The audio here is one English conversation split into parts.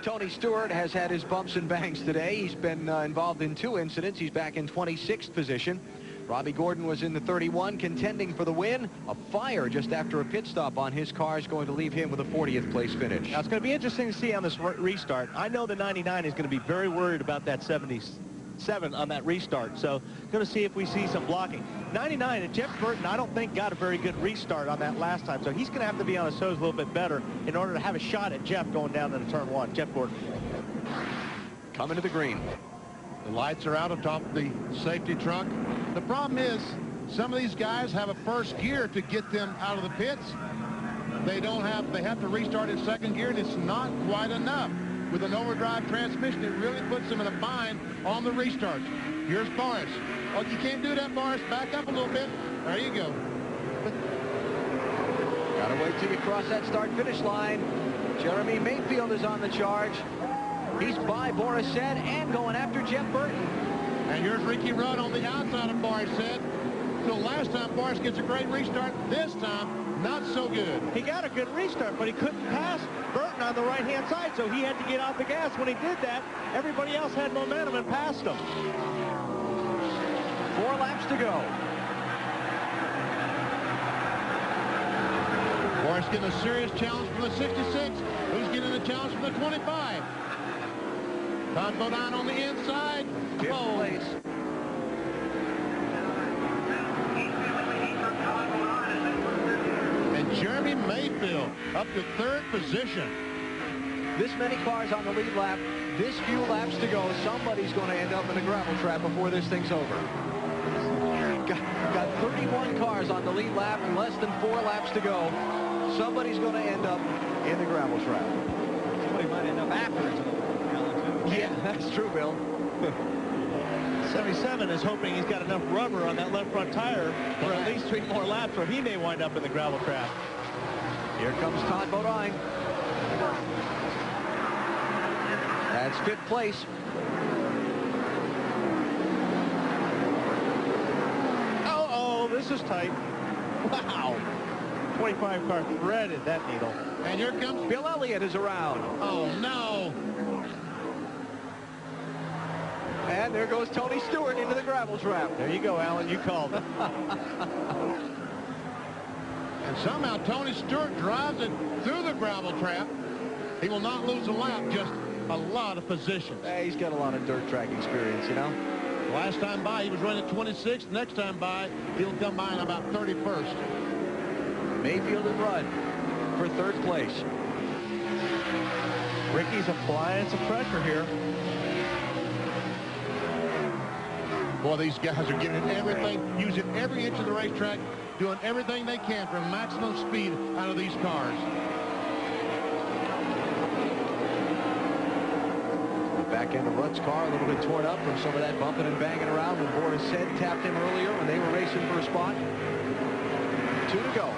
Tony Stewart has had his bumps and bangs today. He's been involved in 2 incidents. He's back in 26th position. Robbie Gordon was in the 31, contending for the win. A fire just after a pit stop on his car is going to leave him with a 40th place finish. Now, it's going to be interesting to see on this restart. I know the 99 is going to be very worried about that 77 on that restart. So, going to see if we see some blocking. 99, and Jeff Burton, I don't think got a very good restart on that last time. So, he's going to have to be on his toes a little bit better in order to have a shot at Jeff going down into turn 1. Jeff Gordon. Coming to the green. The lights are out atop the safety truck. The problem is some of these guys have a first gear to get them out of the pits. They have to restart in second gear, and it's not quite enough. With an overdrive transmission, it really puts them in a bind on the restarts. Here's Boris. Oh, you can't do that, Boris. Back up a little bit. There you go. Gotta wait till you cross that start-finish line. Jeremy Mayfield is on the charge. He's by Boris Said and going after Jeff Burton. And here's Ricky Rudd on the outside of Boris Said. So last time Boris gets a great restart. This time, not so good. He got a good restart, but he couldn't pass Burton on the right-hand side, so he had to get off the gas. When he did that, everybody else had momentum and passed him. 4 laps to go. Boris getting a serious challenge from the 66. Who's getting a challenge from the 25? Todd Bodine on the inside. 5th place. And Jeremy Mayfield up to 3rd position. This many cars on the lead lap, this few laps to go, somebody's going to end up in a gravel trap before this thing's over. Got 31 cars on the lead lap and less than 4 laps to go. Somebody's going to end up in the gravel trap. Somebody might end up afterwards. Yeah, that's true, Bill. 77 is hoping he's got enough rubber on that left front tire for at least 3 more laps, or he may wind up in the gravel trap. Here comes Todd Bodine. That's 5th place. Oh, this is tight. Wow. 25 car threaded that needle. And here comes Bill Elliott is around. Oh, no. And there goes Tony Stewart into the gravel trap. There you go, Alan. You called it. And somehow Tony Stewart drives it through the gravel trap. He will not lose a lap, just a lot of positions. Hey, he's got a lot of dirt track experience, you know. Last time by, he was running 26th. Next time by, he'll come by in about 31st. Mayfield and Rudd for 3rd place. Ricky's applying some pressure here. Boy, these guys are getting everything, using every inch of the racetrack, doing everything they can for maximum speed out of these cars. The back end of Rudd's car a little bit torn up from some of that bumping and banging around when Boris Said tapped him earlier when they were racing for a spot. 2 to go.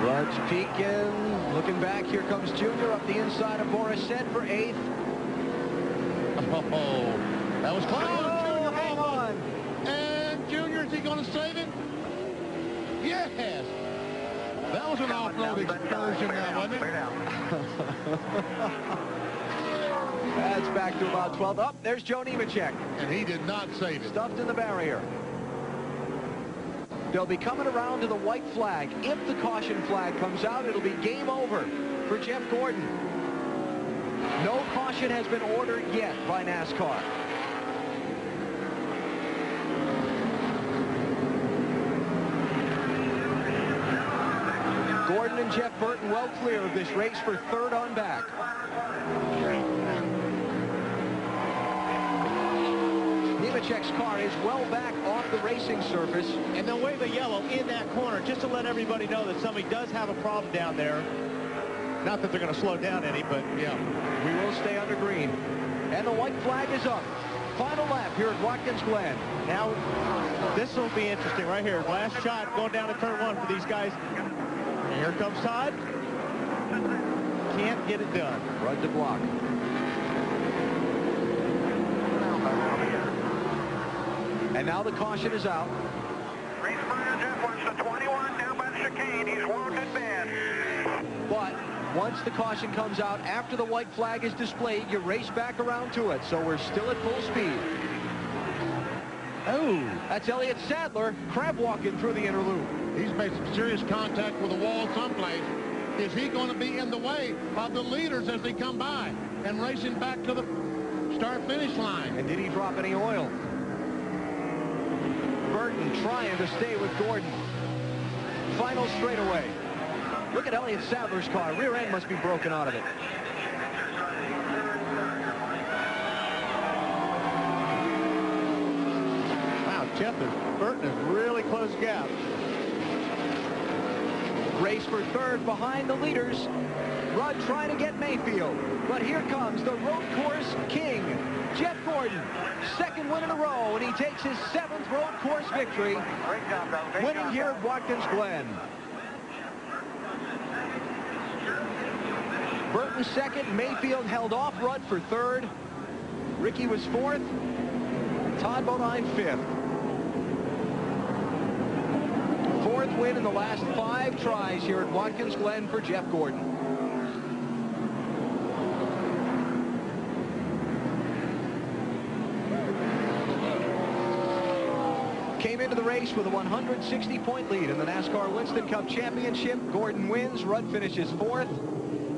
Rudd's peeking, looking back. Here comes Junior up the inside of Boris Said for 8th. Oh, that was close. Oh, hang on. And Junior, is he going to save it? Yes. That was an off-road excursion now, wasn't it? That's back to about 12. Up, there's Joe Nemechek. And he did not save it. Stuffed in the barrier. They'll be coming around to the white flag. If the caution flag comes out, it'll be game over for Jeff Gordon. No caution has been ordered yet by NASCAR. Gordon and Jeff Burton well clear of this race for 3rd on back. Nemechek's car is well back off the racing surface. And they'll wave a yellow in that corner just to let everybody know that somebody does have a problem down there. Not that they're going to slow down any, but yeah, we will stay under green. And the white flag is up. Final lap here at Watkins Glen. Now, this will be interesting right here. Last shot going down to turn 1 for these guys. And here comes Todd. Can't get it done. Rudd to block. And now the caution is out. Race Brian Jeff wants to 21 down by the chicane. He's wounded bad. But once the caution comes out, after the white flag is displayed, you race back around to it. So we're still at full speed. Oh, that's Elliott Sadler crab walking through the inner loop. He's made some serious contact with the wall someplace. Is he going to be in the way of the leaders as they come by and racing back to the start-finish line? And did he drop any oil? Burton trying to stay with Gordon. Final straightaway. Look at Elliott Sadler's car. Rear end must be broken out of it. Wow, Burton is really close gap. Race for third behind the leaders. Rudd trying to get Mayfield. But here comes the road course king, Jeff Gordon. Second win in a row, and he takes his 7th road course victory. Great job, though. Great Winning job, here at Watkins Glen. Burton second, Mayfield held off Rudd for third. Ricky was 4th. Todd Bodine 5th. 4th win in the last 5 tries here at Watkins Glen for Jeff Gordon. Came into the race with a 160-point lead in the NASCAR Winston Cup Championship. Gordon wins. Rudd finishes 4th.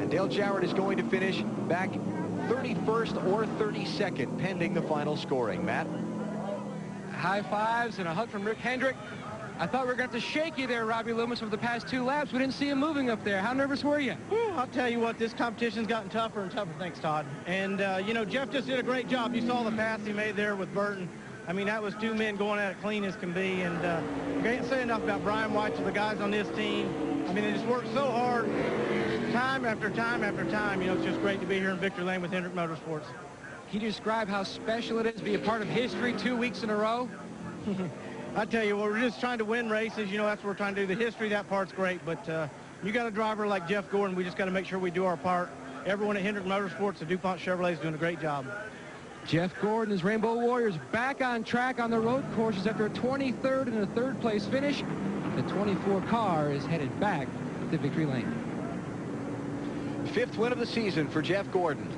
And Dale Jarrett is going to finish back 31st or 32nd, pending the final scoring. Matt? High fives and a hug from Rick Hendrick. I thought we were going to shake you there, Robbie Loomis, over the past 2 laps. We didn't see him moving up there. How nervous were you? I'll tell you what, this competition's gotten tougher and tougher. Thanks, Todd. And, you know, Jeff just did a great job. You saw the pass he made there with Burton. I mean, that was 2 men going at it clean as can be. And you can't say enough about Brian White to the guys on this team. I mean, they just worked so hard time after time after time. You know, it's just great to be here in Victory Lane with Hendrick Motorsports. Can you describe how special it is to be a part of history 2 weeks in a row? I tell you, we're just trying to win races. You know, that's what we're trying to do. The history, that part's great. But you got a driver like Jeff Gordon. We just got to make sure we do our part. Everyone at Hendrick Motorsports, the DuPont Chevrolet, is doing a great job. Jeff Gordon, his Rainbow Warriors, back on track on the road courses after a 23rd and a 3rd place finish. The 24 car is headed back to Victory Lane. 5th win of the season for Jeff Gordon.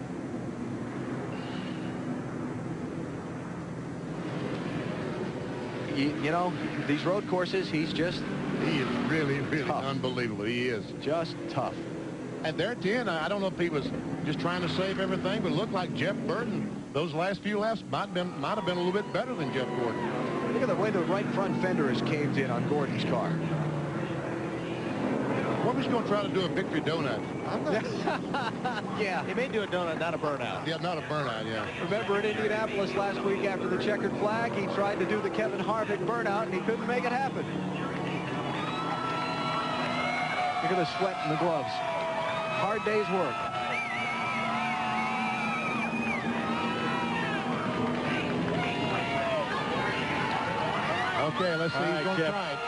You know, these road courses, he is really tough. Unbelievable. He is. Just tough. And there at the end, I don't know if he was just trying to save everything, but it looked like Jeff Burton, those last few laps might have been a little bit better than Jeff Gordon. Look at the way the right front fender is caved in on Gordon's car. What was he going to try to do a victory donut? Yeah. He may do a donut, not a burnout. Yeah, not a burnout, yeah. Remember in Indianapolis last week after the checkered flag, he tried to do the Kevin Harvick burnout, and he couldn't make it happen. Look at the sweat in the gloves. Hard day's work. Okay, let's see. He's going to try it.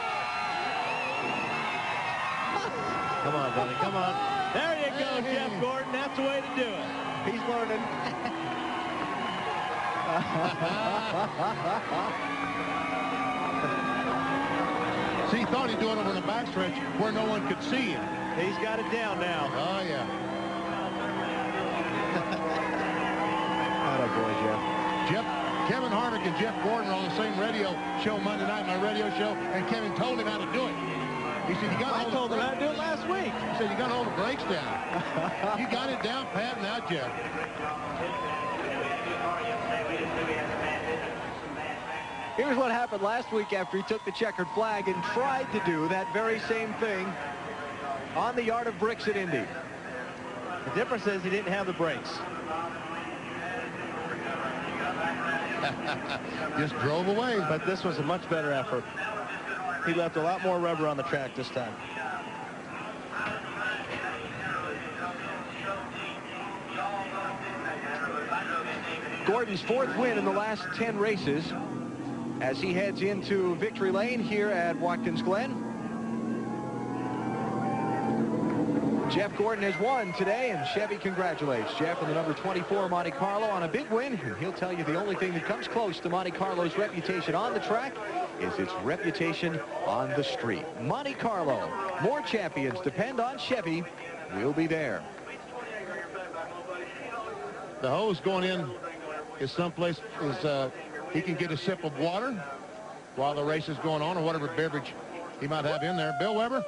Come on, buddy. Come on. There you go, Jeff Gordon. That's the way to do it. He's learning. See, he thought he'd do it over the backstretch where no one could see him. He's got it down now. Oh, yeah. Attaboy, Jeff. Kevin Harvick and Jeff Gordon are on the same radio show Monday night, my radio show, and Kevin told him how to do it. He said, I told him how to do it last week. He said, you got to hold the brakes down. You got it down pat now, Jeff. Here's what happened last week after he took the checkered flag and tried to do that very same thing on the Yard of Bricks at Indy. The difference is he didn't have the brakes. Just drove away. But this was a much better effort. He left a lot more rubber on the track this time. Gordon's 4th win in the last 10 races as he heads into Victory Lane here at Watkins Glen. Jeff Gordon has won today, and Chevy congratulates Jeff in the number 24 Monte Carlo on a big win. And he'll tell you the only thing that comes close to Monte Carlo's reputation on the track is its reputation on the street. Monte Carlo, more champions depend on Chevy. We'll be there. The hose going in is someplace he can get a sip of water while the race is going on, or whatever beverage he might have in there. Bill Weber?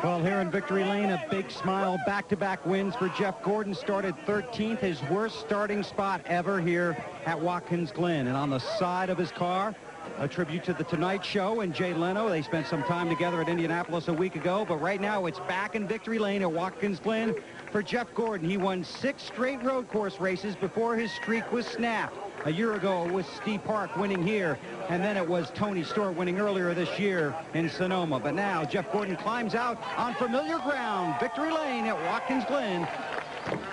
Well, here in Victory Lane, a big smile. Back-to-back wins for Jeff Gordon. Started 13th, his worst starting spot ever here at Watkins Glen. And on the side of his car, a tribute to The Tonight Show and Jay Leno. They spent some time together at Indianapolis a week ago, but right now it's back in Victory Lane at Watkins Glen for Jeff Gordon. He won 6 straight road course races before his streak was snapped. A year ago it was Steve Park winning here, and then it was Tony Stewart winning earlier this year in Sonoma. But now Jeff Gordon climbs out on familiar ground, Victory Lane at Watkins Glen,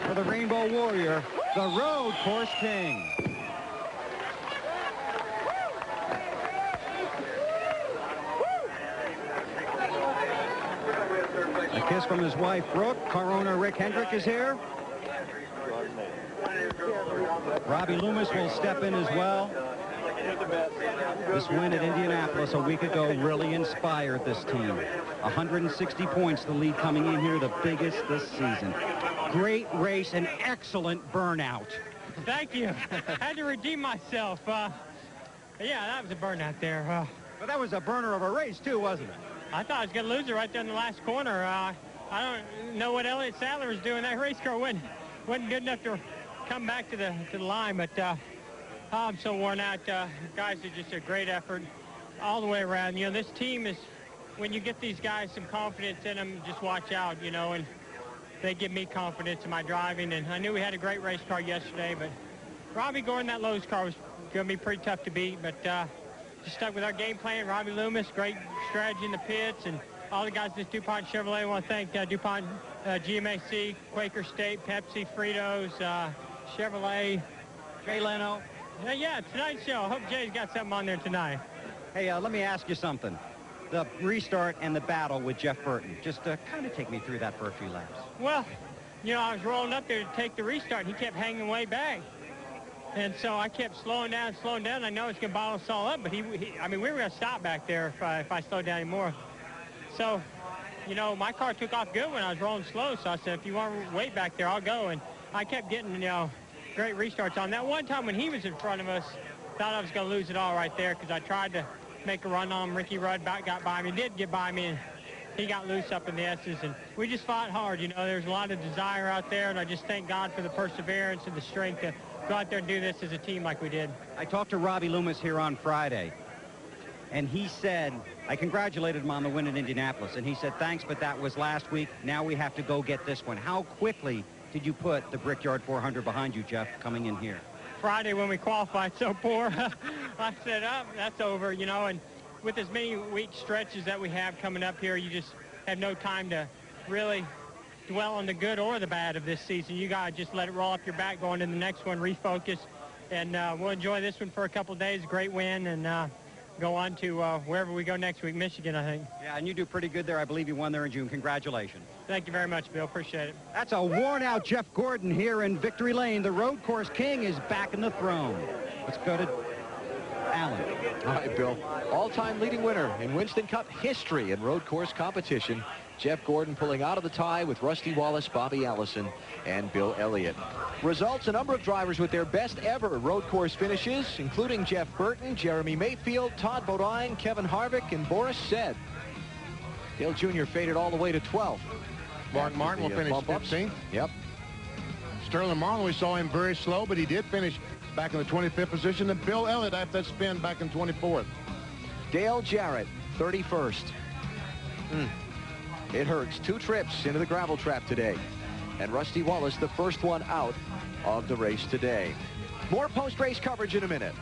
for the Rainbow Warrior, the road course king. A kiss from his wife, Brooke. Car owner Rick Hendrick is here. Robbie Loomis will step in as well. This win at Indianapolis a week ago really inspired this team. 160 points, the lead coming in here, the biggest this season. Great race, an excellent burnout. Thank you. Had to redeem myself. Yeah, that was a burnout there. But that was a burner of a race, too, wasn't it? I thought I was going to lose it right there in the last corner. I don't know what Elliott Sadler was doing. That race car wasn't good enough to come back to the line, but I'm so worn out. Guys are just a great effort all the way around. You know, this team is, when you get these guys some confidence in them, just watch out, you know, and they give me confidence in my driving. And I knew we had a great race car yesterday, but Robbie Gordon, that Lowe's car was going to be pretty tough to beat, but just stuck with our game plan. Robbie Loomis, great strategy in the pits, and all the guys at DuPont Chevrolet. I want to thank DuPont, GMAC, Quaker State, Pepsi, Fritos, Chevrolet, Jay Leno. Yeah, Tonight Show. I hope Jay's got something on there tonight. Hey, let me ask you something. The restart and the battle with Jeff Burton. Just kind of take me through that for a few laps. Well, you know, I was rolling up there to take the restart, and he kept hanging way back. And so I kept slowing down. I know it's going to bottle us all up, but I mean, we were going to stop back there if I slowed down anymore. So, you know, my car took off good when I was rolling slow, so I said, if you want to wait back there, I'll go. And I kept getting, you know, great restarts on that. One time when he was in front of us, thought I was going to lose it all right there because I tried to make a run on him. Ricky Rudd got by me, did get by me, and he got loose up in the S's. And we just fought hard. You know, there's a lot of desire out there, and I just thank God for the perseverance and the strength to go out there and do this as a team like we did. I talked to Robbie Loomis here on Friday, and he said, I congratulated him on the win in Indianapolis, and he said, thanks, but that was last week. Now we have to go get this one. How quickly did you put the Brickyard 400 behind you, Jeff, coming in here? Friday when we qualified so poor, I said, that's over, you know, and with as many week stretches that we have coming up here, you just have no time to really dwell on the good or the bad of this season. You got to just let it roll up your back going into the next one, refocus, and we'll enjoy this one for a couple of days. Great win, and go on to wherever we go next week, Michigan, I think. Yeah, and you do pretty good there. I believe you won there in June. Congratulations. Thank you very much, Bill. Appreciate it. That's a worn-out Jeff Gordon here in Victory Lane. The road course king is back in the throne. Let's go to Alan. All right, Bill. All-time leading winner in Winston Cup history in road course competition. Jeff Gordon pulling out of the tie with Rusty Wallace, Bobby Allison, and Bill Elliott. Results, a number of drivers with their best ever road course finishes, including Jeff Burton, Jeremy Mayfield, Todd Bodine, Kevin Harvick, and Boris Said. Dale Jr. faded all the way to 12th. Mark Martin will finish 15th. Yep. Sterling Marlin, we saw him very slow, but he did finish back in the 25th position. And Bill Elliott, after that spin, back in 24th. Dale Jarrett, 31st. It hurts. 2 trips into the gravel trap today. And Rusty Wallace, the first one out of the race today. More post-race coverage in a minute.